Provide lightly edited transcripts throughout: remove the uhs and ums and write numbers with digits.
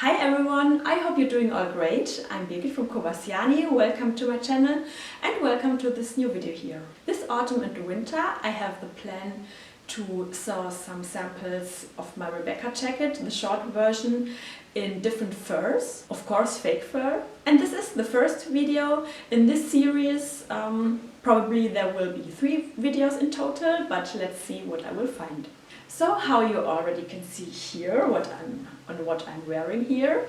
Hi everyone, I hope you're doing all great. I'm Birgit from Koba.Siani. Welcome to my channel and welcome to this new video here. This autumn and winter I have the plan to sew some samples of my Rebecca jacket, the short version, in different furs, of course fake fur. And this is the first video in this series. Probably there will be 3 videos in total, but let's see what I will find. So how you already can see here what I'm wearing here.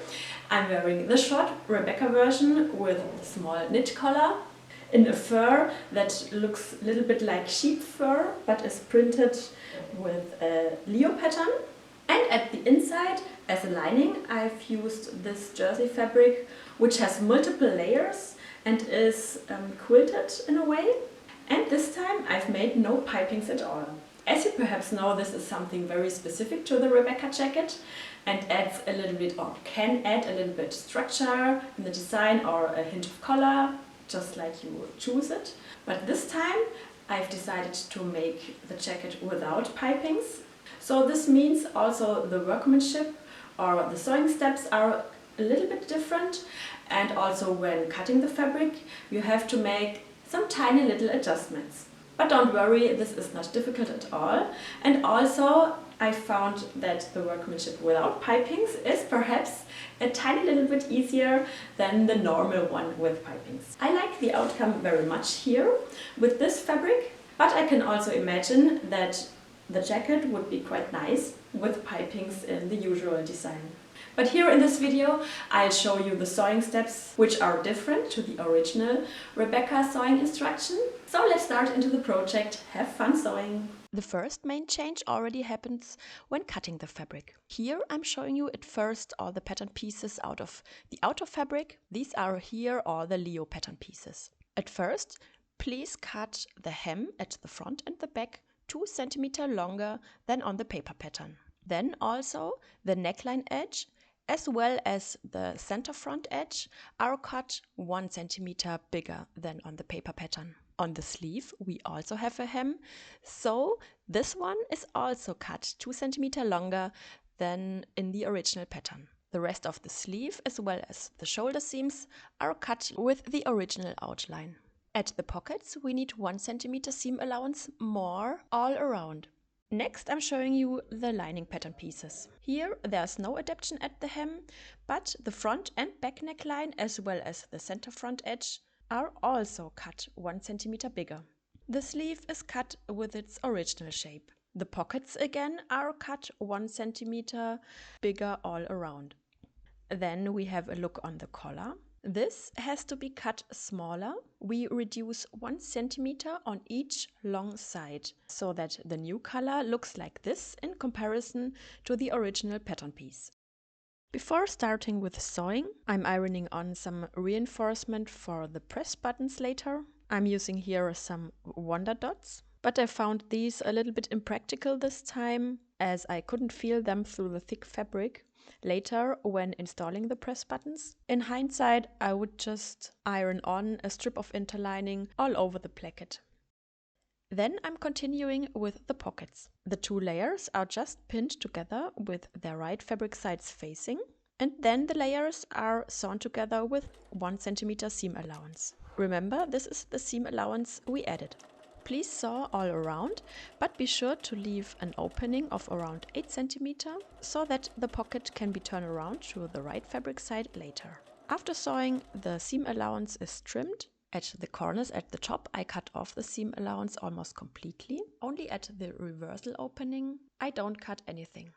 I'm wearing the short Rebecca version with a small knit collar in a fur that looks a little bit like sheep fur but is printed with a Leo pattern. And at the inside, as a lining, I've used this jersey fabric which has multiple layers and is quilted in a way. And this time I've made no pipings at all. As you perhaps know, this is something very specific to the Rebecca jacket and adds a little bit, or can add a little bit structure in the design or a hint of color, just like you choose it. But this time I've decided to make the jacket without pipings. So this means also the workmanship or the sewing steps are a little bit different, and also when cutting the fabric you have to make some tiny little adjustments. But don't worry, this is not difficult at all. And also I found that the workmanship without pipings is perhaps a tiny little bit easier than the normal one with pipings. I like the outcome very much here with this fabric, but I can also imagine that the jacket would be quite nice with pipings in the usual design. But here in this video I'll show you the sewing steps which are different to the original Rebecca sewing instruction. So let's start into the project. Have fun sewing! The first main change already happens when cutting the fabric. Here I'm showing you at first all the pattern pieces out of the outer fabric. These are here all the Leo pattern pieces. At first, please cut the hem at the front and the back 2 cm longer than on the paper pattern. Then also the neckline edge as well as the center front edge are cut 1 cm bigger than on the paper pattern. On the sleeve we also have a hem, so this one is also cut 2 cm longer than in the original pattern. The rest of the sleeve as well as the shoulder seams are cut with the original outline. At the pockets we need 1 cm seam allowance more all around. Next I'm showing you the lining pattern pieces. Here there's no adaptation at the hem, but the front and back neckline as well as the center front edge are also cut 1 cm bigger. The sleeve is cut with its original shape. The pockets again are cut 1 cm bigger all around. Then we have a look on the collar. This has to be cut smaller. We reduce 1 cm on each long side so that the new color looks like this in comparison to the original pattern piece. Before starting with sewing, I'm ironing on some reinforcement for the press buttons later. I'm using here some wonder dots, but I found these a little bit impractical this time as I couldn't feel them through the thick fabric later when installing the press buttons. In hindsight, I would just iron on a strip of interlining all over the placket. Then I'm continuing with the pockets. The 2 layers are just pinned together with their right fabric sides facing, and then the layers are sewn together with 1 cm seam allowance. Remember, this is the seam allowance we added. Please sew all around, but be sure to leave an opening of around 8 cm so that the pocket can be turned around to the right fabric side later. After sewing, the seam allowance is trimmed. At the corners at the top I cut off the seam allowance almost completely. Only at the reversal opening I don't cut anything.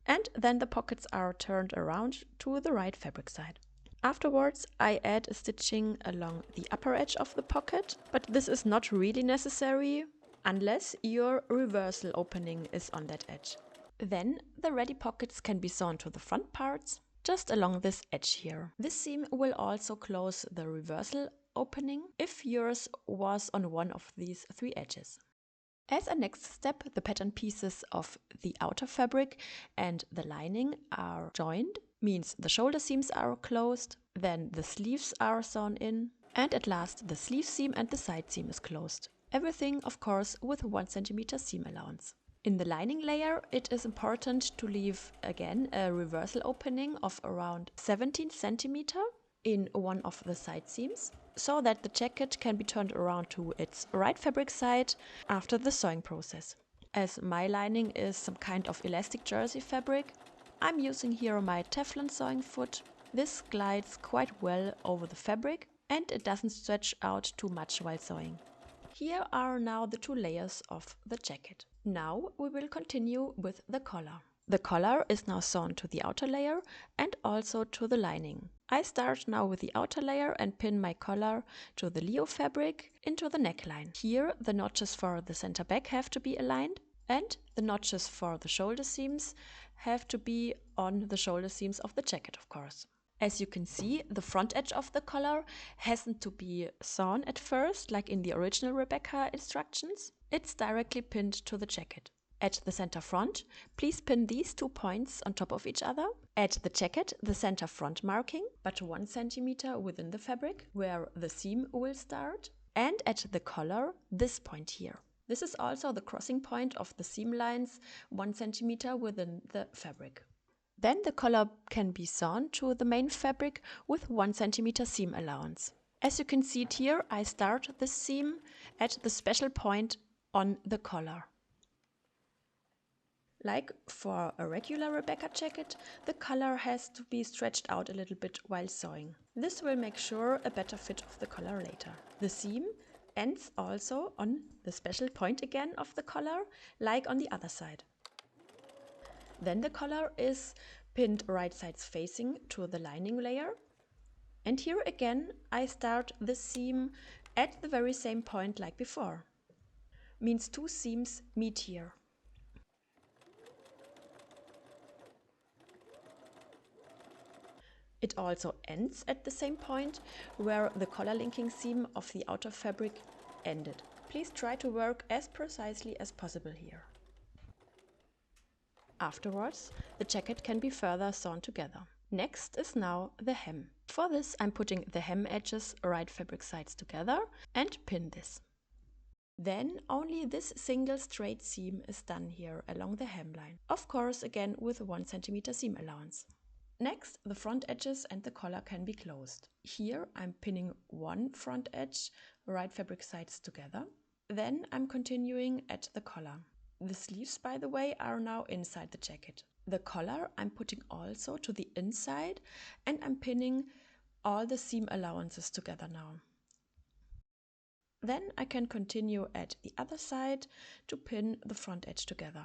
And then the pockets are turned around to the right fabric side. Afterwards I add a stitching along the upper edge of the pocket, but this is not really necessary unless your reversal opening is on that edge. Then the ready pockets can be sewn to the front parts, just along this edge here. This seam will also close the reversal opening if yours was on one of these 3 edges. As a next step, the pattern pieces of the outer fabric and the lining are joined, means the shoulder seams are closed, then the sleeves are sewn in, and at last the sleeve seam and the side seam is closed. Everything, of course, with 1 cm seam allowance. In the lining layer, it is important to leave again a reversal opening of around 17 centimeter in one of the side seams, so that the jacket can be turned around to its right fabric side after the sewing process. As my lining is some kind of elastic jersey fabric, I'm using here my Teflon sewing foot. This glides quite well over the fabric and it doesn't stretch out too much while sewing. Here are now the two layers of the jacket. Now we will continue with the collar. The collar is now sewn to the outer layer and also to the lining. I start now with the outer layer and pin my collar to the Leo fabric into the neckline. Here the notches for the center back have to be aligned and the notches for the shoulder seams have to be on the shoulder seams of the jacket, of course. As you can see, the front edge of the collar hasn't to be sewn at first, like in the original Rebecca instructions. It's directly pinned to the jacket. At the center front, please pin these 2 points on top of each other. At the jacket, the center front marking, but 1 centimeter within the fabric, where the seam will start. And at the collar, this point here. This is also the crossing point of the seam lines, 1 centimeter within the fabric. Then the collar can be sewn to the main fabric with 1 centimeter seam allowance. As you can see it here, I start this seam at the special point on the collar. Like for a regular Rebecca jacket, the collar has to be stretched out a little bit while sewing. This will make sure a better fit of the collar later. The seam ends also on the special point again of the collar, like on the other side. Then the collar is pinned right sides facing to the lining layer. And here again I start the seam at the very same point like before. Means 2 seams meet here. It also ends at the same point where the collar linking seam of the outer fabric ended. Please try to work as precisely as possible here. Afterwards, the jacket can be further sewn together. Next is now the hem. For this, I'm putting the hem edges right fabric sides together and pin this. Then only this single straight seam is done here along the hemline. Of course, again with 1 centimeter seam allowance. Next, the front edges and the collar can be closed. Here I'm pinning 1 front edge right fabric sides together. Then I'm continuing at the collar. The sleeves, by the way, are now inside the jacket. The collar I'm putting also to the inside and I'm pinning all the seam allowances together now. Then I can continue at the other side to pin the front edge together.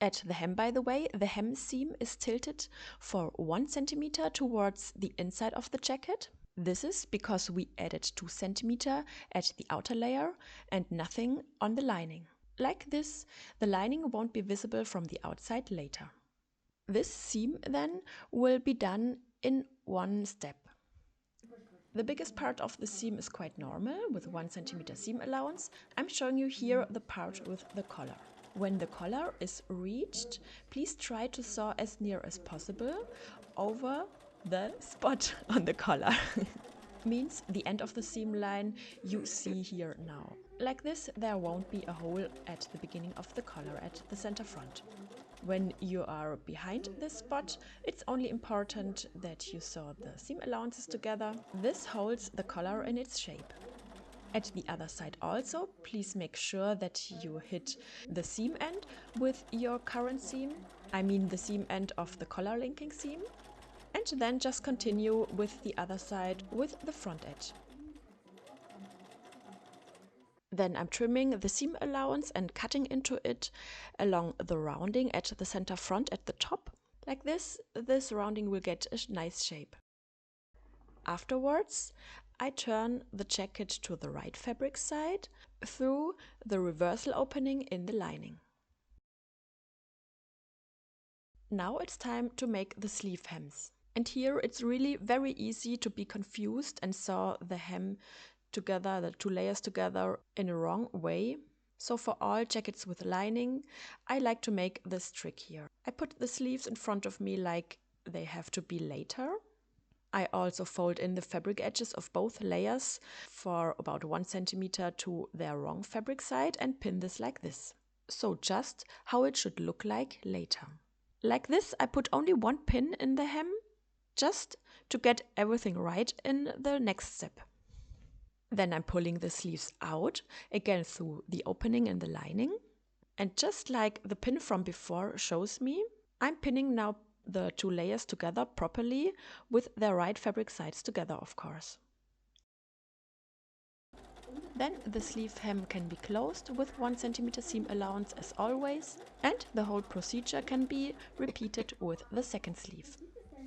At the hem, by the way, the hem seam is tilted for 1 centimeter towards the inside of the jacket. This is because we added 2 centimeter at the outer layer and nothing on the lining. Like this, the lining won't be visible from the outside later. This seam then will be done in one step. The biggest part of the seam is quite normal with 1 centimeter seam allowance. I'm showing you here the part with the collar. When the collar is reached, please try to sew as near as possible over the spot on the collar. Means the end of the seam line you see here now. Like this, there won't be a hole at the beginning of the collar at the center front. When you are behind this spot, it's only important that you sew the seam allowances together. This holds the collar in its shape. At the other side also, please make sure that you hit the seam end with your current seam, I mean the seam end of the collar linking seam, and then just continue with the other side with the front edge. Then I'm trimming the seam allowance and cutting into it along the rounding at the center front at the top. Like this rounding will get a nice shape. Afterwards, I turn the jacket to the right fabric side through the reversal opening in the lining. Now it's time to make the sleeve hems. And here it's really very easy to be confused and sew the hem together, the 2 layers together in a wrong way. So for all jackets with lining, I like to make this trick here. I put the sleeves in front of me like they have to be later. I also fold in the fabric edges of both layers for about 1 centimeter to their wrong fabric side and pin this like this. So just how it should look like later. Like this, I put only one pin in the hem, just to get everything right in the next step. Then I'm pulling the sleeves out, again through the opening in the lining. And just like the pin from before shows me, I'm pinning now the 2 layers together properly with their right fabric sides together, of course. Then the sleeve hem can be closed with 1 centimeter seam allowance as always, and the whole procedure can be repeated with the second sleeve.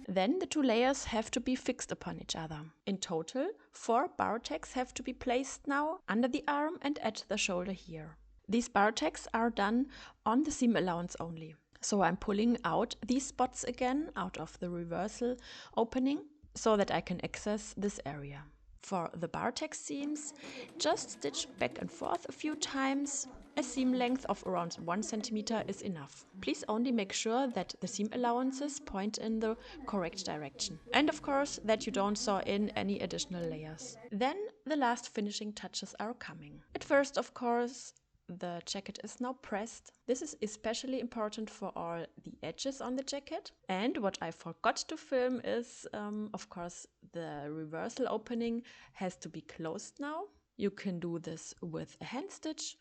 Then the 2 layers have to be fixed upon each other. In total, 4 bar tacks have to be placed now under the arm and at the shoulder here. These bar tacks are done on the seam allowance only. So I'm pulling out these spots again out of the reversal opening so that I can access this area. For the bar tack seams, just stitch back and forth a few times. A seam length of around 1 centimeter is enough. Please only make sure that the seam allowances point in the correct direction. And of course that you don't sew in any additional layers. Then the last finishing touches are coming. At first, of course, the jacket is now pressed. This is especially important for all the edges on the jacket. And what I forgot to film is, of course, the reversal opening has to be closed now. You can do this with a hand stitch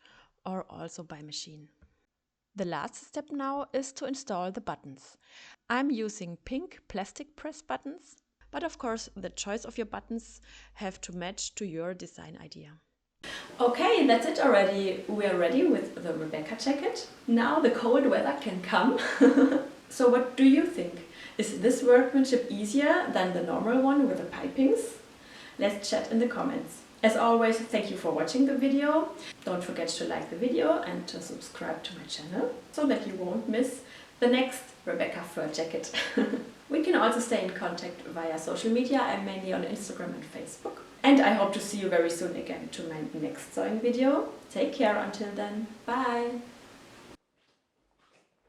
or also by machine. The last step now is to install the buttons. I'm using pink plastic press buttons, but of course the choice of your buttons have to match to your design idea. Okay, that's it already. We are ready with the Rebecca jacket. Now the cold weather can come. So what do you think? Is this workmanship easier than the normal one with the pipings? Let's chat in the comments. As always, thank you for watching the video. Don't forget to like the video and to subscribe to my channel so that you won't miss the next Rebecca fur jacket. We can also stay in contact via social media. I'm mainly on Instagram and Facebook. And I hope to see you very soon again to my next sewing video. Take care until then. Bye!